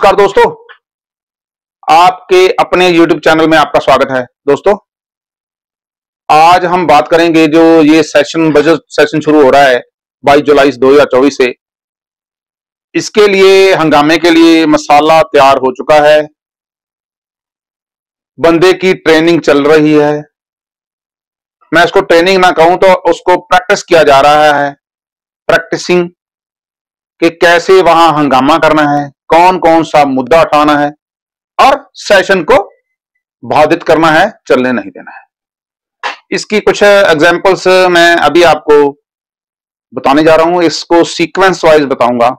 नमस्कार दोस्तों, आपके अपने YouTube चैनल में आपका स्वागत है। दोस्तों, आज हम बात करेंगे जो ये बजट सेशन शुरू हो रहा है 22 जुलाई 2024 से। इसके लिए हंगामे के लिए मसाला तैयार हो चुका है, बंदे की ट्रेनिंग चल रही है। मैं इसको ट्रेनिंग ना कहूं तो उसको प्रैक्टिस किया जा रहा है, प्रैक्टिसिंग कि कैसे वहां हंगामा करना है, कौन कौन सा मुद्दा उठाना है और सेशन को बाधित करना है, चलने नहीं देना है। इसकी कुछ एग्जांपल्स मैं अभी आपको बताने जा रहा हूं। इसको सीक्वेंस वाइज बताऊंगा।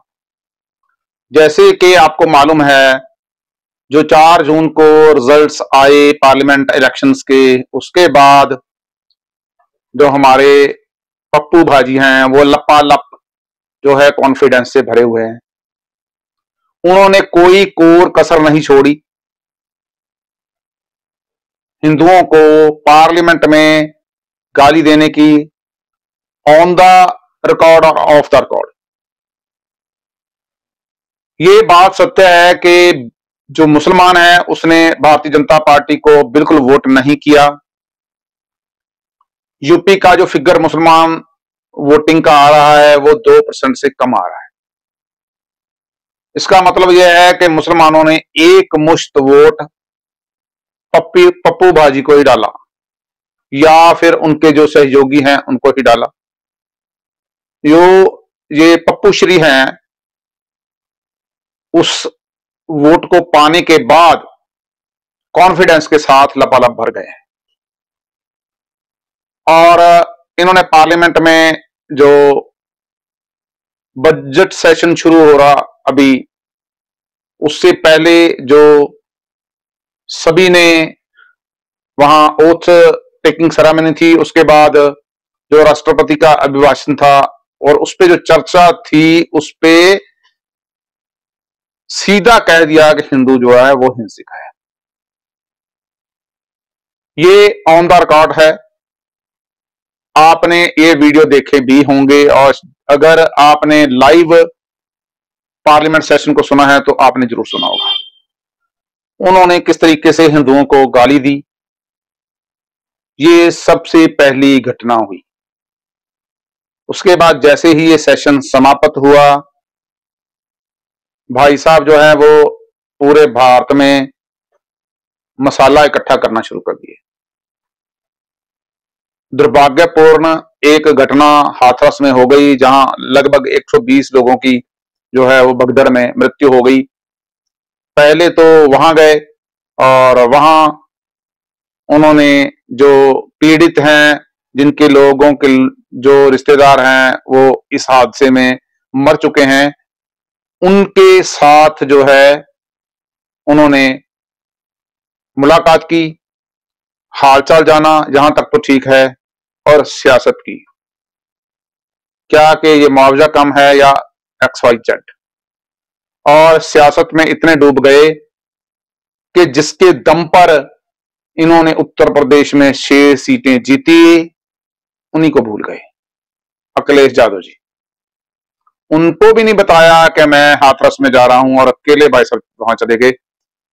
जैसे कि आपको मालूम है, जो 4 जून को रिजल्ट्स आए पार्लियामेंट इलेक्शंस के, उसके बाद जो हमारे पप्पू भाजी हैं वो लपालप जो है कॉन्फिडेंस से भरे हुए हैं। उन्होंने कोई कोर कसर नहीं छोड़ी हिंदुओं को पार्लियामेंट में गाली देने की, ऑन द रिकॉर्ड और ऑफ द रिकॉर्ड। ये बात सत्य है कि जो मुसलमान है उसने भारतीय जनता पार्टी को बिल्कुल वोट नहीं किया। यूपी का जो फिगर मुसलमान वोटिंग का आ रहा है वो 2% से कम आ रहा है। इसका मतलब यह है कि मुसलमानों ने एक मुश्त वोट पप्पू भाजी को ही डाला या फिर उनके जो सहयोगी हैं उनको ही डाला। ये पप्पू श्री हैं, उस वोट को पाने के बाद कॉन्फिडेंस के साथ लपालप भर गए और इन्होंने पार्लियामेंट में जो बजट सेशन शुरू हो रहा अभी, उससे पहले जो सभी ने वहां ओथ टेकिंग सेरेमनी थी, उसके बाद जो राष्ट्रपति का अभिभाषण था और उस पे जो चर्चा थी, उस पे सीधा कह दिया कि हिंदू जो है वो हिंसक है। ये ऑन द रिकॉर्ड है, आपने ये वीडियो देखे भी होंगे और अगर आपने लाइव पार्लियामेंट सेशन को सुना है तो आपने जरूर सुना होगा। उन्होंने किस तरीके से हिंदुओं को गाली दी, ये सबसे पहली घटना हुई। उसके बाद जैसे ही ये सेशन समाप्त हुआ, भाई साहब जो है वो पूरे भारत में मसाला इकट्ठा करना शुरू कर दिए। दुर्भाग्यपूर्ण एक घटना हाथरस में हो गई, जहां लगभग 120 लोगों की जो है वो भगदड़ में मृत्यु हो गई। पहले तो वहां गए और वहां उन्होंने जो पीड़ित हैं, जिनके लोगों के जो रिश्तेदार हैं वो इस हादसे में मर चुके हैं, उनके साथ जो है उन्होंने मुलाकात की, हालचाल जाना, जहां तक तो ठीक है, और सियासत की, क्या कि ये मुआवजा कम है या XYZ। और सियासत में इतने डूब गए कि जिसके दम पर इन्होंने उत्तर प्रदेश में 6 सीटें जीती, उन्हीं को भूल गए। अखिलेश यादव जी, उनको भी नहीं बताया कि मैं हाथरस में जा रहा हूं और अकेले भाई साहब वहां चले गए।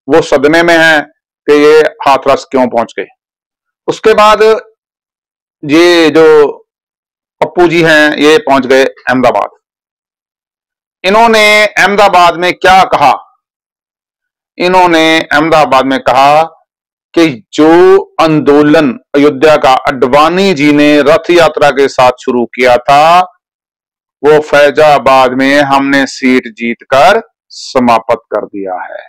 वो सदमे में हैं कि ये हाथरस क्यों पहुंच गए। उसके बाद ये जो पप्पू जी हैं ये पहुंच गए अहमदाबाद। इन्होंने अहमदाबाद में क्या कहा? इन्होंने अहमदाबाद में कहा कि जो आंदोलन अयोध्या का अडवाणी जी ने रथ यात्रा के साथ शुरू किया था, वो फैजाबाद में हमने सीट जीतकर समाप्त कर दिया है।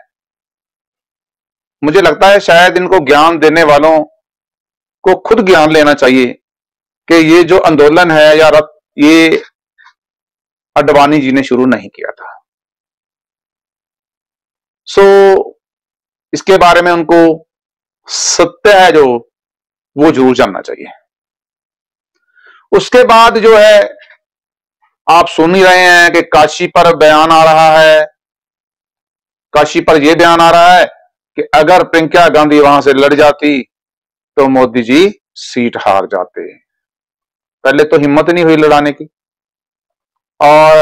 मुझे लगता है शायद इनको ज्ञान देने वालों को खुद ज्ञान लेना चाहिए कि ये जो आंदोलन है या रथ, ये अडवाणी जी ने शुरू नहीं किया था। इसके बारे में उनको सत्य है जो वो जरूर जानना चाहिए। उसके बाद जो है आप सुन ही रहे हैं कि काशी पर बयान आ रहा है। काशी पर यह बयान आ रहा है कि अगर प्रियंका गांधी वहां से लड़ जाती तो मोदी जी सीट हार जाते। पहले तो हिम्मत नहीं हुई लड़ाने की, और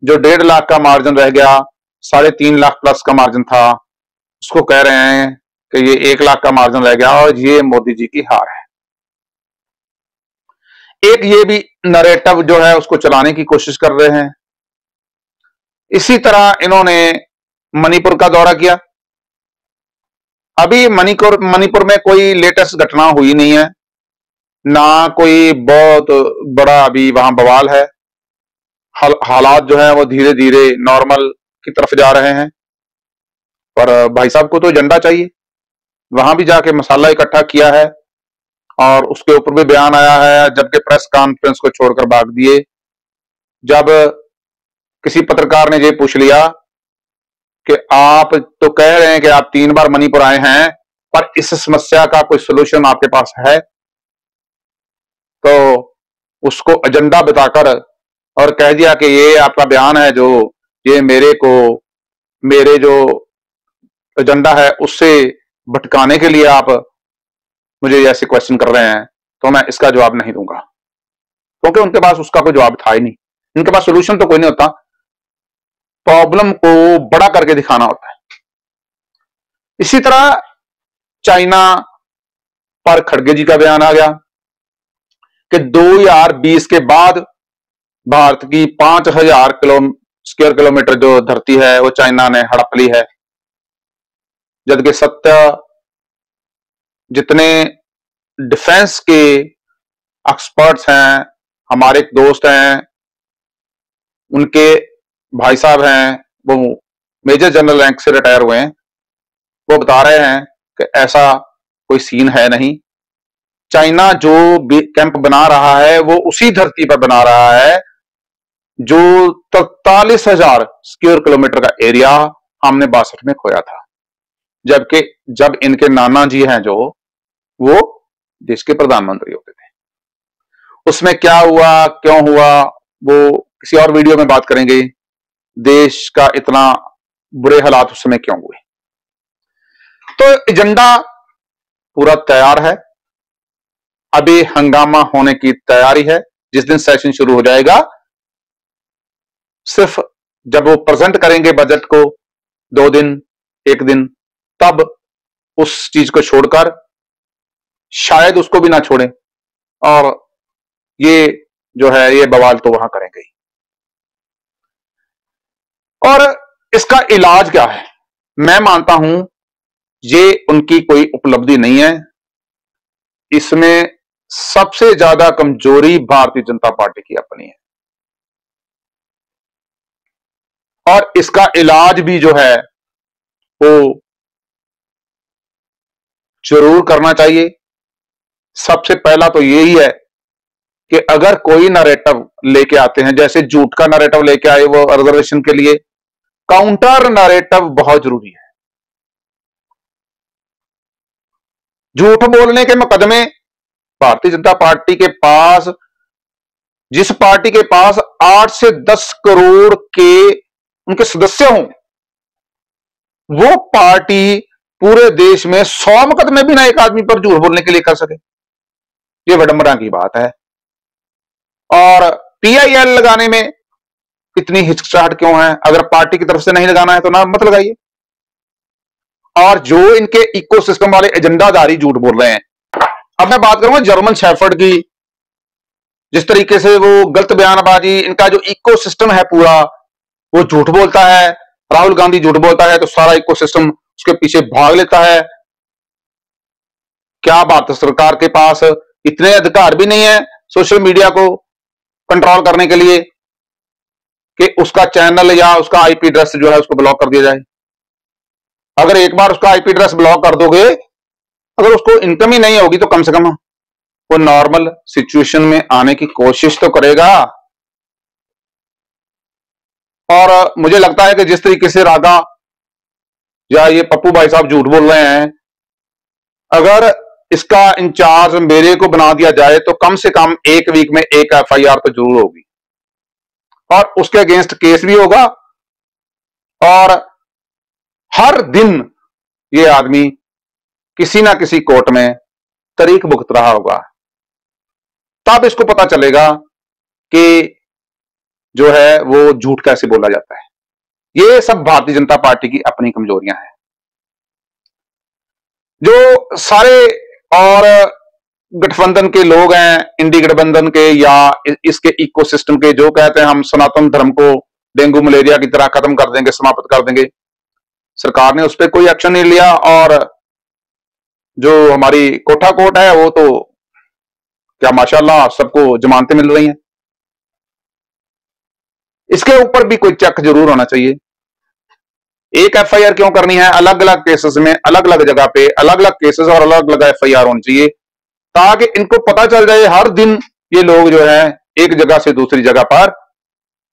जो 1.5 लाख का मार्जिन रह गया 3.5 लाख प्लस का मार्जिन था, उसको कह रहे हैं कि ये 1 लाख का मार्जिन रह गया और ये मोदी जी की हार है। एक ये भी नरेटिव जो है उसको चलाने की कोशिश कर रहे हैं। इसी तरह इन्होंने मणिपुर का दौरा किया। अभी मणिपुर में कोई लेटेस्ट घटना हुई नहीं है, ना कोई बहुत बड़ा अभी वहां बवाल है। हालात जो है वो धीरे धीरे नॉर्मल की तरफ जा रहे हैं। पर भाई साहब को तो एजेंडा चाहिए, वहां भी जाके मसाला इकट्ठा किया है और उसके ऊपर भी बयान आया है, जबकि प्रेस कॉन्फ्रेंस को छोड़कर भाग दिए। जब किसी पत्रकार ने ये पूछ लिया कि आप तो कह रहे हैं कि आप 3 बार मणिपुर आए हैं, पर इस समस्या का कोई सोल्यूशन आपके पास है, तो उसको एजेंडा बताकर और कह दिया कि ये आपका बयान है जो ये मेरे जो एजेंडा है उससे भटकाने के लिए आप मुझे ऐसे क्वेश्चन कर रहे हैं, तो मैं इसका जवाब नहीं दूंगा, क्योंकि उनके पास उसका कोई जवाब था ही नहीं। उनके पास सोल्यूशन तो कोई नहीं होता, प्रॉब्लम को बड़ा करके दिखाना होता है। इसी तरह चाइना पर खड़गे जी का बयान आ गया कि 2020 के बाद भारत की 5,000 स्क्वायर किलोमीटर जो धरती है वो चाइना ने हड़प ली है, जबकि सत्य जितने डिफेंस के एक्सपर्ट्स हैं, हमारे एक दोस्त हैं, उनके भाई साहब हैं, वो मेजर जनरल रैंक से रिटायर हुए हैं, वो बता रहे हैं कि ऐसा कोई सीन है नहीं। चाइना जो कैंप बना रहा है वो उसी धरती पर बना रहा है जो 43,000 स्क्वायर किलोमीटर का एरिया हमने 62 में खोया था, जबकि जब इनके नाना जी हैं जो वो देश के प्रधानमंत्री होते थे। उसमें क्या हुआ, क्यों हुआ, वो किसी और वीडियो में बात करेंगे। देश का इतना बुरे हालात उस समय क्यों हुए। तो एजेंडा पूरा तैयार है, अभी हंगामा होने की तैयारी है। जिस दिन सेशन शुरू हो जाएगा, सिर्फ जब वो प्रेजेंट करेंगे बजट को 2 दिन 1 दिन, तब उस चीज को छोड़कर शायद उसको भी ना छोड़ें और ये जो है ये बवाल तो वहां करेंगे ही। और इसका इलाज क्या है? मैं मानता हूं ये उनकी कोई उपलब्धि नहीं है। इसमें सबसे ज्यादा कमजोरी भारतीय जनता पार्टी की अपनी है, और इसका इलाज भी जो है वो जरूर करना चाहिए। सबसे पहला तो यही है कि अगर कोई नैरेटिव लेके आते हैं, जैसे झूठ का नैरेटिव लेके आए वो रिजर्वेशन के लिए, काउंटर नैरेटिव बहुत जरूरी है। झूठ बोलने के मुकदमे भारतीय जनता पार्टी के पास, जिस पार्टी के पास 8 से 10 करोड़ के उनके सदस्य हों, वो पार्टी पूरे देश में 100 मुकदमे भी ना एक आदमी पर झूठ बोलने के लिए कर सके, ये विडंबना की बात है। और पीआईएल लगाने में इतनी हिचकिचाहट क्यों है? अगर पार्टी की तरफ से नहीं लगाना है तो ना मत लगाइए। और जो इनके इकोसिस्टम वाले एजेंडाधारी झूठ बोल रहे हैं, अब मैं बात करूंगा जर्मन शेफर्ड की, जिस तरीके से वो गलत बयानबाजी, इनका जो इकोसिस्टम है पूरा वो झूठ बोलता है। राहुल गांधी झूठ बोलता है तो सारा इकोसिस्टम उसके पीछे भाग लेता है। क्या भारत सरकार के पास इतने अधिकार भी नहीं है सोशल मीडिया को कंट्रोल करने के लिए कि उसका चैनल या उसका आईपी एड्रेस जो है उसको ब्लॉक कर दिया जाए? अगर एक बार उसका आईपी एड्रेस ब्लॉक कर दोगे, अगर उसको इनकम ही नहीं होगी तो कम से कम वो नॉर्मल सिचुएशन में आने की कोशिश तो करेगा। और मुझे लगता है कि जिस तरीके से राधा या ये पप्पू भाई साहब झूठ बोल रहे हैं, अगर इसका इंचार्ज मेरे को बना दिया जाए तो कम से कम 1 वीक में 1 एफआईआर तो जरूर होगी और उसके अगेंस्ट केस भी होगा, और हर दिन ये आदमी किसी ना किसी कोर्ट में तरीक भुगत रहा होगा। तब इसको पता चलेगा कि जो है वो झूठ कैसे बोला जाता है। ये सब भारतीय जनता पार्टी की अपनी कमजोरियां हैं। जो सारे और गठबंधन के लोग हैं, इंडी गठबंधन के या इसके इकोसिस्टम के, जो कहते हैं हम सनातन धर्म को डेंगू मलेरिया की तरह खत्म कर देंगे, समाप्त कर देंगे, सरकार ने उस पर कोई एक्शन नहीं लिया। और जो हमारी कोठा कोर्ट है वो तो क्या माशाल्लाह सबको जमानतें मिल रही हैं। इसके ऊपर भी कोई चेक जरूर होना चाहिए। एक एफआईआर क्यों करनी है? अलग अलग केसेस में, अलग अलग जगह पे अलग अलग केसेस और अलग अलग एफआईआर होनी चाहिए, ताकि इनको पता चल जाए हर दिन ये लोग जो है एक जगह से दूसरी जगह पर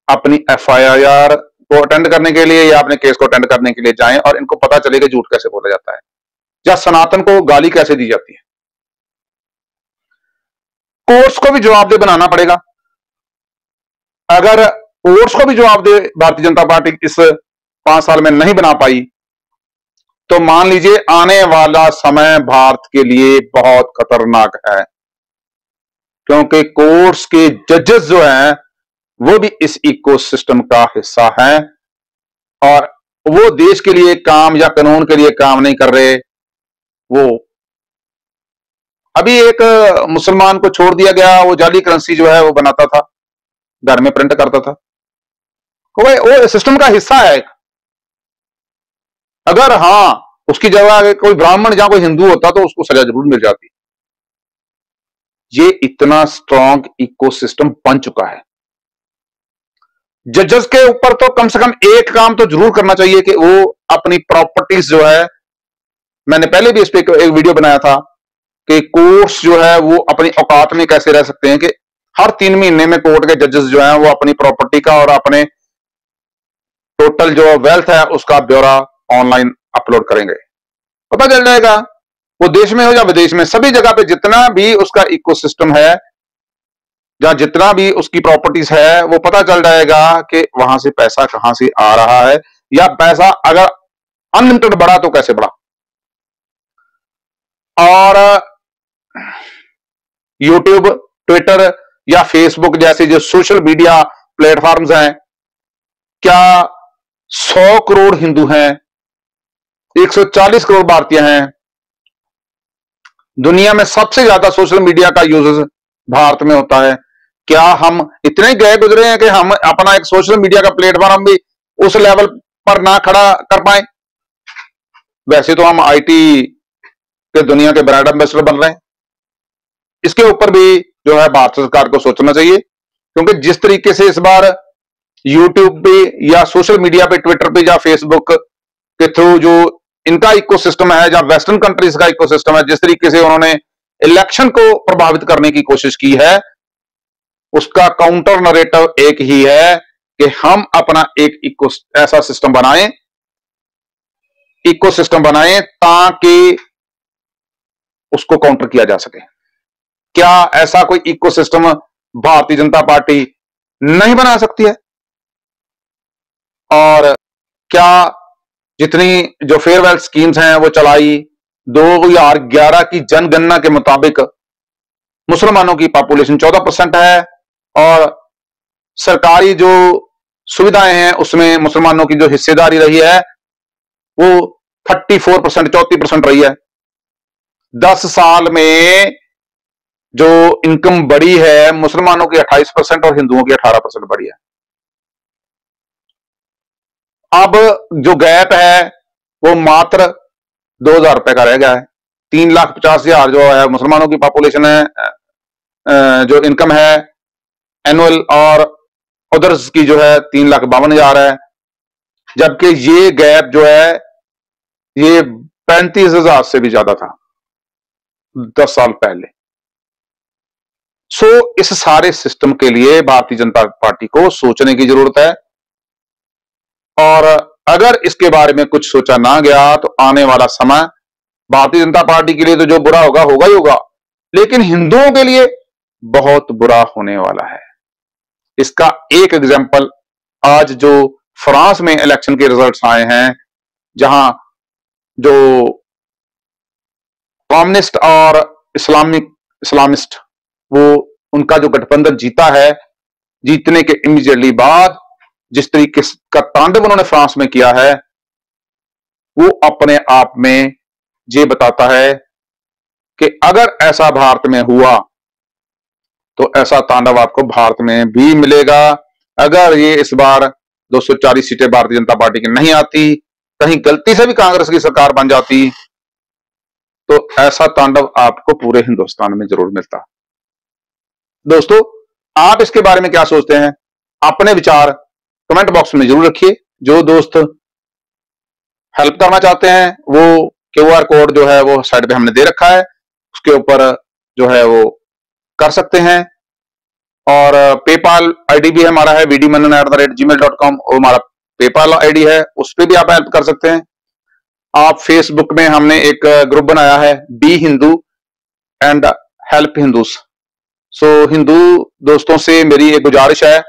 अपनी एफआईआर को अटेंड करने के लिए या अपने केस को अटेंड करने के लिए जाएं, और इनको पता चले कि झूठ कैसे बोला जाता है या सनातन को गाली कैसे दी जाती है। कोर्ट्स को भी जवाबदेह बनाना पड़ेगा। अगर कोर्ट्स को भी जवाबदेह भारतीय जनता पार्टी इस 5 साल में नहीं बना पाई, तो मान लीजिए आने वाला समय भारत के लिए बहुत खतरनाक है, क्योंकि कोर्ट्स के जजेस जो हैं वो भी इस इकोसिस्टम का हिस्सा हैं, और वो देश के लिए काम या कानून के लिए काम नहीं कर रहे। वो अभी एक मुसलमान को छोड़ दिया गया, वो जाली करेंसी जो है वो बनाता था, घर में प्रिंट करता था, वो सिस्टम का हिस्सा है। अगर हां उसकी जगह कोई ब्राह्मण या कोई हिंदू होता तो उसको सजा जरूर मिल जाती। ये इतना स्ट्रांग इकोसिस्टम बन चुका है। जजेस के ऊपर तो कम से कम एक काम तो जरूर करना चाहिए कि वो अपनी प्रॉपर्टीज जो है, मैंने पहले भी इस पे एक वीडियो बनाया था कि कोर्ट्स जो है वो अपनी औकात में कैसे रह सकते हैं, कि हर 3 महीने में कोर्ट के जजेस जो हैं वो अपनी प्रॉपर्टी का और अपने टोटल जो वेल्थ है उसका ब्यौरा ऑनलाइन अपलोड करेंगे। पता चल जाएगा, वो देश में हो या विदेश में, सभी जगह पे जितना भी उसका इकोसिस्टम है या जितना भी उसकी प्रॉपर्टीज है, वो पता चल जाएगा कि वहां से पैसा कहां से आ रहा है, या पैसा अगर अनलिमिटेड बढ़ा तो कैसे बढ़ा। और यूट्यूब, ट्विटर या फेसबुक जैसे जो सोशल मीडिया प्लेटफॉर्म्स हैं, क्या 100 करोड़ हिंदू हैं, 140 करोड़ भारतीय हैं। दुनिया में सबसे ज्यादा सोशल मीडिया का यूजेस भारत में होता है। क्या हम इतने गए गुजरे हैं कि हम अपना एक सोशल मीडिया का प्लेटफॉर्म भी उस लेवल पर ना खड़ा कर पाए? वैसे तो हम आईटी के दुनिया के ब्रांड एम्बेसडर बन रहे हैं। इसके ऊपर भी जो है भारत सरकार को सोचना चाहिए, क्योंकि जिस तरीके से इस बार यूट्यूब पे या सोशल मीडिया पे, ट्विटर पे या फेसबुक के थ्रू जो इनका इकोसिस्टम है या वेस्टर्न कंट्रीज का इकोसिस्टम है, जिस तरीके से उन्होंने इलेक्शन को प्रभावित करने की कोशिश की है, उसका काउंटर नरेटिव एक ही है कि हम अपना एक ऐसा सिस्टम बनाएं, इकोसिस्टम बनाएं, ताकि उसको काउंटर किया जा सके। क्या ऐसा कोई इकोसिस्टम भारतीय जनता पार्टी नहीं बना सकती है? और क्या जितनी जो फेयरवेल स्कीम्स हैं वो चलाई, 2011 की जनगणना के मुताबिक मुसलमानों की पॉपुलेशन 14% है, और सरकारी जो सुविधाएं हैं उसमें मुसलमानों की जो हिस्सेदारी रही है वो 34%, 34% रही है। 10 साल में जो इनकम बढ़ी है मुसलमानों की 28% और हिंदुओं की 18% बढ़ी है। अब जो गैप है वो मात्र 2,000 रुपए का रह गया है। 3,50,000 जो है मुसलमानों की पॉपुलेशन है, जो इनकम है एनुअल, और अदर्स की जो है 3,52,000 है, जबकि ये गैप जो है ये 35,000 से भी ज्यादा था 10 साल पहले। इस सारे सिस्टम के लिए भारतीय जनता पार्टी को सोचने की जरूरत है, और अगर इसके बारे में कुछ सोचा ना गया तो आने वाला समय भारतीय जनता पार्टी के लिए तो जो बुरा होगा होगा ही होगा, लेकिन हिंदुओं के लिए बहुत बुरा होने वाला है। इसका एक एग्जाम्पल आज जो फ्रांस में इलेक्शन के रिजल्ट्स आए हैं, जहां जो कम्युनिस्ट और इस्लामिस्ट वो उनका जो गठबंधन जीता है, जीतने के इमीडिएटली बाद जिस तरीके का तांडव उन्होंने फ्रांस में किया है, वो अपने आप में ये बताता है कि अगर ऐसा भारत में हुआ तो ऐसा तांडव आपको भारत में भी मिलेगा। अगर ये इस बार 240 सीटें भारतीय जनता पार्टी की नहीं आती, कहीं गलती से भी कांग्रेस की सरकार बन जाती, तो ऐसा तांडव आपको पूरे हिंदुस्तान में जरूर मिलता। दोस्तों, आप इसके बारे में क्या सोचते हैं? अपने विचार कमेंट बॉक्स में जरूर रखिए। जो दोस्त हेल्प करना चाहते हैं वो क्यूआर कोड जो है वो साइड पे हमने दे रखा है, उसके ऊपर जो है वो कर सकते हैं। और पेपाल आईडी भी हमारा है vdmanan@gmail.com, वो हमारा पेपाल आईडी है, उस पर भी आप हेल्प कर सकते हैं। आप फेसबुक में हमने एक ग्रुप बनाया है, be Hindu and help Hindus. So Hindu दोस्तों से मेरी एक गुजारिश है,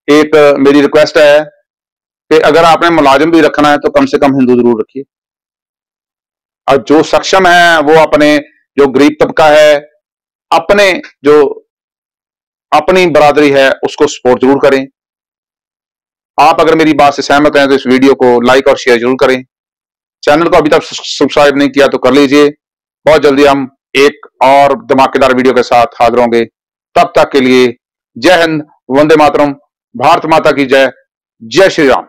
एक मेरी रिक्वेस्ट है कि अगर आपने मुलाजिम भी रखना है तो कम से कम हिंदू जरूर रखिए। और जो सक्षम है वो अपने जो गरीब तबका है, अपने जो अपनी बरादरी है उसको सपोर्ट जरूर करें। आप अगर मेरी बात से सहमत हैं तो इस वीडियो को लाइक और शेयर जरूर करें। चैनल को अभी तक सब्सक्राइब नहीं किया तो कर लीजिए। बहुत जल्दी हम एक और धमाकेदार वीडियो के साथ हाजिर होंगे। तब तक के लिए जय हिंद, वंदे मातरम, भारत माता की जय, जय श्री राम।